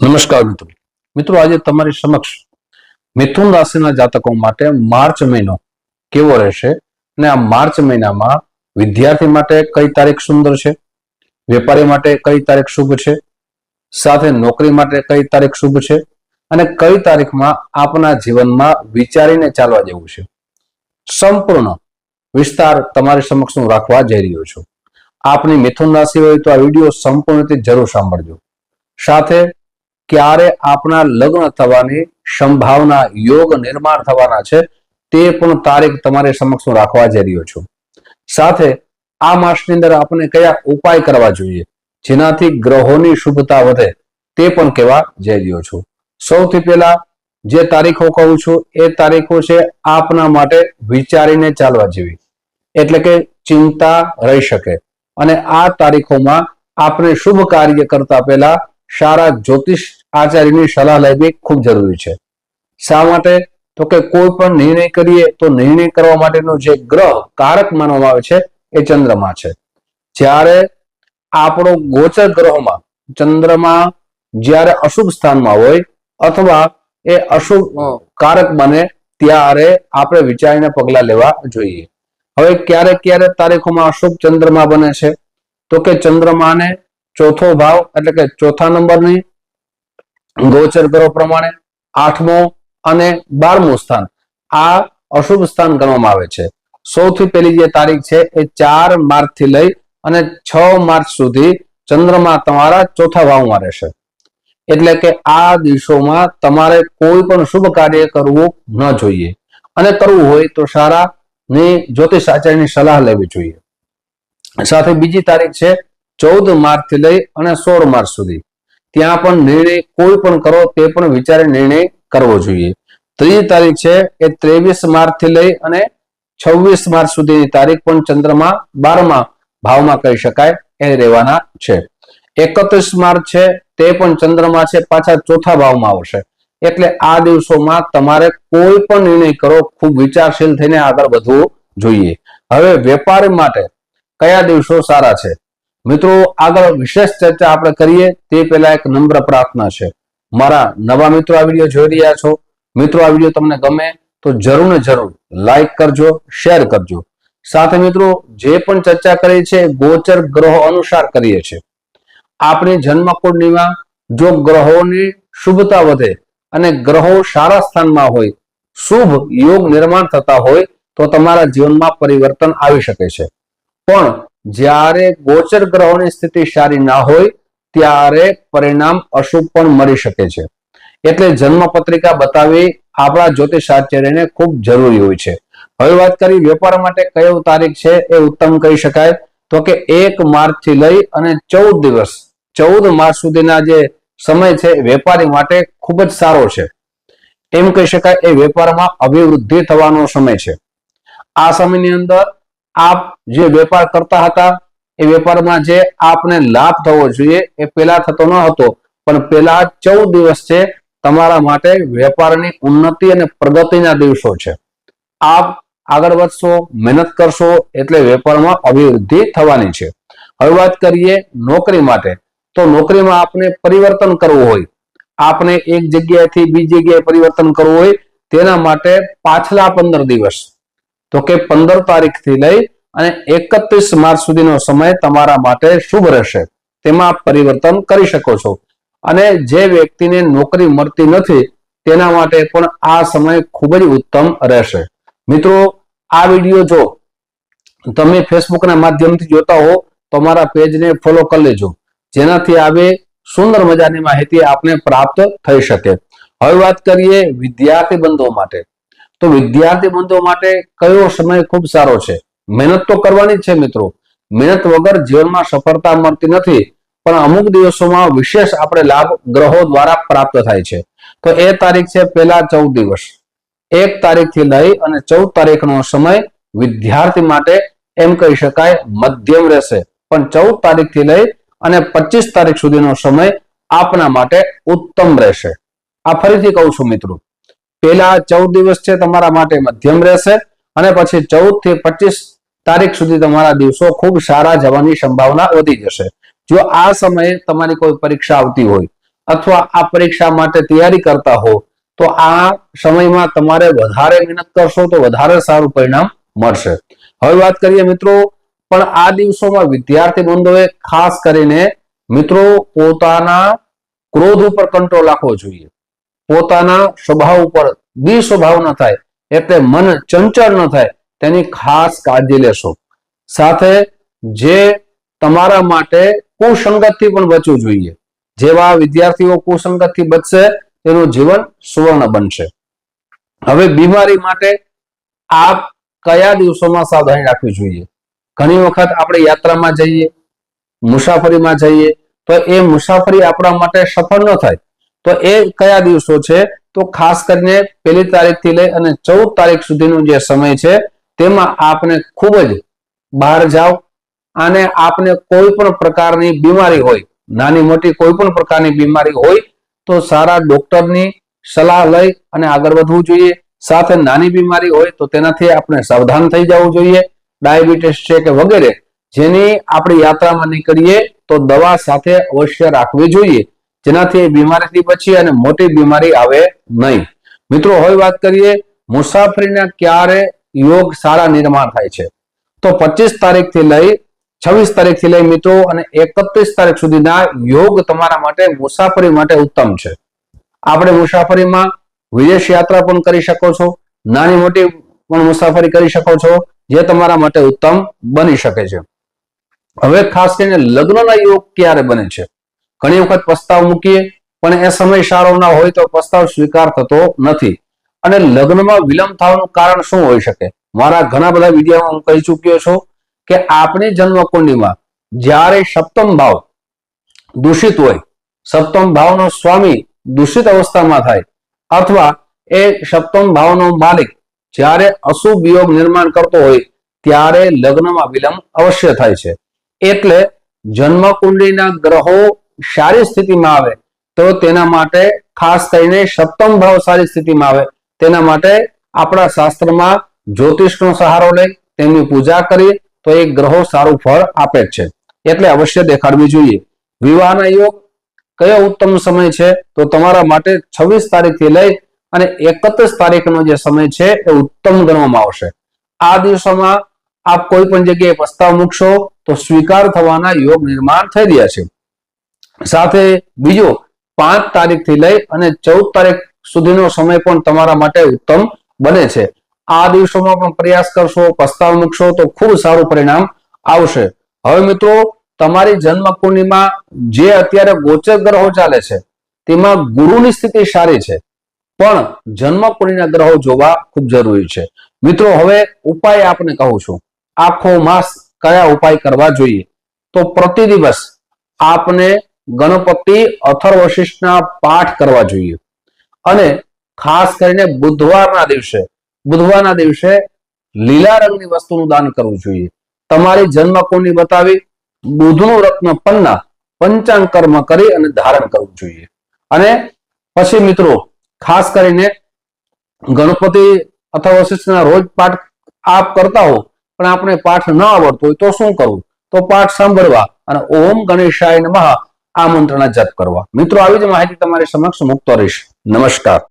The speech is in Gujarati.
નમસ્કાર મિત્રો. મિત્રો આજે તમારી સમક્ષ મિથુન રાશિના જાતકો માટે માર્ચ મહિનો કેવો રહેશે અને આ માર્ચ મહિનામાં વિદ્યાર્થી માટે કઈ તારીખ સુંદર છે, વેપારી માટે કઈ તારીખ શુભ છે, સાથે નોકરી માટે કઈ તારીખ શુભ છે અને કઈ તારીખમાં આપના જીવનમાં વિચારીને ચાલવા જેવું છે, સંપૂર્ણ વિસ્તાર તમારી સમક્ષ હું રાખવા જઈ રહ્યો છું. આપની મિથુન રાશિ હોય તો આ વિડીયો સંપૂર્ણ રીતે જરૂર સાંભળજો. સાથે ક્યારે આપના લગ્ન થવાની સંભાવના, યોગ નિર્માણ થવાના છે તે પણ તારીખ તમારી સમક્ષ હું રાખવા જઈ રહ્યો છું. સાથે આ માસની અંદર આપણે કયા ઉપાય કરવા જોઈએ જેનાથી ગ્રહોની શુભતા વધે તે પણ કહેવા જઈ રહ્યો છું. સૌથી પહેલા જે તારીખો કહું છું એ તારીખો છે આપના માટે વિચારીને ચાલવા જેવી, એટલે કે ચિંતા રહી શકે. અને આ તારીખોમાં આપણે શુભ કાર્ય કરતા પહેલા સારા જ્યોતિષ આચાર્યની સલાહ લેવી ખૂબ જરૂરી છે. શા માટે? તો કે કોઈ પણ નિર્ણય કરીએ તો નિર્ણય કરવા માટેનો જે ગ્રહ કારક માનવામાં આવે છે એ ચંદ્રમા છે. જ્યારે આપણો ગોચર ગ્રહોમાં ચંદ્રમા જ્યારે અશુભ સ્થાનમાં હોય અથવા એ અશુભ કારક બને ત્યારે આપણે વિચારીને પગલા લેવા જોઈએ. હવે ક્યારે ક્યારે તારીખોમાં અશુભ ચંદ્રમા બને છે? તો કે ચંદ્રમાને ચોથો ભાવ એટલે કે ચોથા નંબરની ગોચર ગ્રહ પ્રમાણે 8મો અને 12મું સ્થાન આ અશુભ સ્થાન ગણવામાં આવે છે. સૌથી પહેલી જે તારીખ છે એ 4 માર્ચ થી લઈ અને 6 માર્ચ સુધી ચંદ્રમા તમારા ચોથા ભાવમાં રહેશે. એટલે કે આ દિવસોમાં તમારે કોઈ પણ શુભ કાર્ય કરવું ન જોઈએ અને કરવું હોય તો સારા ની જ્યોતિષ આચાર્યની સલાહ લેવી જોઈએ. સાથે બીજી તારીખ છે 14 માર્ચ થી લઈ અને 16 માર્ચ સુધી. ત્યાં પણ નિર્ણય કોઈ પણ કરો તે પણ વિચારે નિર્ણય કરવો જોઈએ. ત્રીજી તારીખ છે એ 23 માર્ચ થી લઈ અને 26 માર્ચ સુધીની તારીખ પણ ચંદ્રમા 12મા ભાવમાં કહી શકાય એ રહેવાના છે. 31 માર્ચ છે તે પણ ચંદ્રમા છે પાછા ચોથા ભાવમાં આવશે. એટલે આ દિવસોમાં તમારે કોઈ પણ નિર્ણય કરો ખૂબ વિચારશીલ થઈને આગળ વધવું જોઈએ. હવે વેપારી માટે કયા દિવસો સારા છે? મિત્રો આગળ વિશેષ ચર્ચા આપણે કરીએ તે પહેલા એક નમ્ર પ્રાર્થના છે. મારા નવા મિત્રો આ વિડીયો જોઈ રહ્યા છો, મિત્રો આ વિડીયો તમને ગમે તો જરૂર ને જરૂર લાઈક કરજો, શેર કરજો. સાથે મિત્રો જે પણ ચર્ચા કરી છે ગોચર ગ્રહો અનુસાર કરીએ છીએ. આપણી જન્મ કુંડળીમાં જો ગ્રહોની શુભતા વધે અને ગ્રહો સારા સ્થાનમાં હોય, શુભ યોગ નિર્માણ થતા હોય તો તમારા જીવનમાં પરિવર્તન આવી શકે છે. પણ જ્યારે ગોચર ગ્રહોની સ્થિતિ સારી ના હોય ત્યારે પરિણામ અશુભ પણ મળી શકે છે. એટલે જન્મ પત્રિકા બતાવવી આપણા જ્યોતિષાચાર્યને ખૂબ જરૂરી હોય છે. હવે વાત કરી વેપાર માટે કયો તારીખ છે એ ઉત્તમ કહી શકાય? તો કે 1 માર્ચ થી લઈ અને 14 દિવસ 14 માર્ચ સુધીના જે સમય છે વેપારી માટે ખૂબ જ સારો છે. એમ કહી શકાય એ વેપારમાં અભિવૃદ્ધિ થવાનો સમય છે. આ સમયની અંદર આપ જે વેપાર કરતા હતા એ વેપારમાં જે આપને લાભ થવો જોઈએ એ પેલા થતો ન હતો, પણ પેલા 14 દિવસ છે તમારા માટે વેપારની ઉન્નતિ અને પ્રગતિના દિવસો છે. આપ આગળ વધશો, મહેનત કરશો એટલે વેપારમાં અભિવૃદ્ધિ થવાની છે. હવે વાત કરીએ નોકરી માટે. તો નોકરીમાં આપને પરિવર્તન કરવું હોય, આપને એક જગ્યાએથી બીજી જગ્યાએ પરિવર્તન કરવું હોય તેના માટે પાછલા 15 દિવસ તો કે 15 તારીખથી લઈ અને 31 માર્ચ સુધીનો સમય તમારા માટે શુભ રહેશે. તેમાં પરિવર્તન કરી શકો છો. અને જે વ્યક્તિને નોકરી મળતી નથી તેના માટે પણ આ સમય ખૂબ જ ઉત્તમ રહેશે. મિત્રો આ વિડીયો જો તમે ફેસબુકના માધ્યમથી જોતા હો તો મારા પેજને ફોલો કરી લેજો, જેનાથી આવી સુંદર મજાની માહિતી આપને પ્રાપ્ત થઈ શકે. હવે વાત કરીએ વિદ્યાર્થી બંધુઓ માટે. તો વિદ્યાર્થી બંધુઓ માટે કયો સમય ખૂબ સારો છે? મહેનત તો કરવાની જ છે મિત્રો. મહેનત વગર જીવનમાં સફળતા મળતી નથી, પણ અમુક દિવસોમાં વિશેષ આપણે લાભ ગ્રહો દ્વારા પ્રાપ્ત થાય છે. તો એ તારીખ છે પહેલા 14 દિવસ, 1 તારીખથી લઈ અને 14 તારીખનો સમય વિદ્યાર્થી માટે એમ કહી શકાય મધ્યમ રહેશે. પણ 14 તારીખથી લઈ અને 25 તારીખ સુધીનો સમય આપના માટે ઉત્તમ રહેશે. આ ફરીથી કહું છું મિત્રો, પહેલા 14 દિવસ છે તમારા માટે મધ્યમ રહેશે અને પછી 14 થી 25 તારીખ સુધી તમારા દિવસો ખૂબ સારા જવાની સંભાવના વધી જશે. જો આ સમયે તમારી કોઈ પરીક્ષા આવતી હોય અથવા આ પરીક્ષા માટે તૈયારી કરતા હો તો આ સમયમાં તમારે વધારે મહેનત કરશો તો વધારે સારું પરિણામ મળશે. હવે વાત કરીએ મિત્રો, પણ આ દિવસોમાં વિદ્યાર્થી બંધુઓએ ખાસ કરીને મિત્રો પોતાના ક્રોધ ઉપર કંટ્રોલ રાખવો જોઈએ. પોતાના સ્વભાવ ઉપર સ્વભાવ ન થાય, એટલે મન ચંચળ ન થાય તેની ખાસ કાળજી લેશો. સાથે જે તમારા માટે કુસંગતથી પણ બચવું જોઈએ. જેવા વિદ્યાર્થીઓ કુસંગતથી બચશે તેનું જીવન સુવર્ણ બનશે. હવે બીમારી માટે આપ કયા દિવસોમાં સાવધાની રાખવી જોઈએ? ઘણી વખત આપણે યાત્રામાં જઈએ, મુસાફરીમાં જઈએ તો એ મુસાફરી આપણા માટે સફળ ન થાય તો એ કયા દિવસો છે? તો ખાસ કરીને 1 તારીખથી લઈ અને 14 તારીખ સુધીનો જે સમય છે તેમાં આપને ખૂબ જ બહાર જાઓ અને આપને કોઈ પણ પ્રકારની બીમારી હોય, નાની મોટી કોઈ પણ પ્રકારની બીમારી હોય તો સારા ડોક્ટરની સલાહ લઈ અને આગળ વધવું જોઈએ. સાથે નાની બીમારી હોય તો તેનાથી આપણે સાવધાન થઈ જવું જોઈએ. ડાયાબિટીસ છે કે વગેરે જેની આપણી યાત્રામાં નીકળીએ તો દવા સાથે અવશ્ય રાખવી જોઈએ, જેનાથી એ બીમારીથી બચીએ અને મોટી બીમારી આવે નહીં. મિત્રો હવે વાત કરીએ મુસાફરીના ક્યારે યોગ સારા નિર્માણ થાય છે. તો 25 તારીખથી લઈ 26 તારીખથી લઈ મિત્રો અને 31 તારીખ સુધીના યોગ તમારા માટે મુસાફરી માટે ઉત્તમ છે. આપણે મુસાફરીમાં વિદેશ યાત્રા પણ કરી શકો છો, નાની મોટી પણ મુસાફરી કરી શકો છો, જે તમારા માટે ઉત્તમ બની શકે છે. હવે ખાસ કરીને લગ્નના યોગ ક્યારે બને છે? ઘણી વખત પ્રસ્તાવ મૂકીએ પણ એ સમય સારો ના હોય તો પ્રસ્તાવ સ્વીકાર થતો નથી. અને લગ્નમાં વિલંબ થવાનું કારણ શું હોઈ શકે? મારા ઘણા બધા વિડીયોમાં હું કહી ચૂક્યો છું કે આપણી જન્મકુંડલીમાં જ્યારે સપ્તમ ભાવ દૂષિત હોય, સપ્તમ ભાવનો સ્વામી દૂષિત અવસ્થામાં થાય અથવા એ સપ્તમ ભાવનો માલિક જ્યારે અશુભ યોગ નિર્માણ કરતો હોય ત્યારે લગ્નમાં વિલંબ અવશ્ય થાય છે. એટલે જન્મકુંડલીના ગ્રહો સારી સ્થિતિમાં આવે તો તેના માટે ખાસ કરીને સપ્તમ ભાવ સારી સ્થિતિમાં આવે તેના માટે આપણા શાસ્ત્રમાં જ્યોતિષનો સહારો લઈ તેમની પૂજા કરીએ તો એ ગ્રહો સારું ફળ આપે છે, એટલે અવશ્ય દેખાડવી જોઈએ. વિવાહના યોગ કયો ઉત્તમ સમય છે? તો તમારા માટે 26 તારીખથી લઈ અને 31 તારીખનો જે સમય છે એ ઉત્તમ ગણવામાં આવશે. આ દિવસોમાં આપ કોઈ પણ જગ્યાએ પ્રસ્તાવ મૂકશો તો સ્વીકાર થવાના યોગ નિર્માણ થઈ રહ્યા છે. સાથે બીજો 5 તારીખથી લઈ અને 14 તારીખ સુધીનો સમય પણ તમારા માટે ઉત્તમ બને છે. આ દિવસોમાં પણ પ્રયાસ કરશો, પ્રસ્તાવ મૂકશો તો ખૂબ સારું પરિણામ આવશે. હવે મિત્રો તમારી જન્મકુંડલીમાં જે અત્યારે ગોચર ગ્રહો ચાલે છે તેમાં ગુરુની સ્થિતિ સારી છે, પણ જન્મકુંડલીના ગ્રહો જોવા ખૂબ જરૂરી છે. મિત્રો હવે ઉપાય આપને કહું છું. આખો માસ કયા ઉપાય કરવા જોઈએ? તો પ્રતિ દિવસ આપને ગણપતિ અથર્વશીર્ષના પાઠ કરવા જોઈએ અને ખાસ કરીને બુધવારના દિવસે લીલા રંગની વસ્તુનું દાન કરવું જોઈએ. તમારી જન્મકુંડલી બતાવી બુધનું રત્ન પન્ના પંચાંગ કર્મ કરી અને ધારણ કરવું જોઈએ. અને પછી મિત્રો ખાસ કરીને ગણપતિ અથવા વશિષ્ઠના રોજ પાઠ આપ કરતા હો પણ આપણે પાઠ ન આવડતો હોય તો શું કરવું? તો પાઠ સાંભળવા અને ઓમ ગણેશાય નમઃ આ મંત્રના જપ કરવા. મિત્રો આવી જ માહિતી તમારી સમક્ષ મૂકતો રહીશ. નમસ્કાર.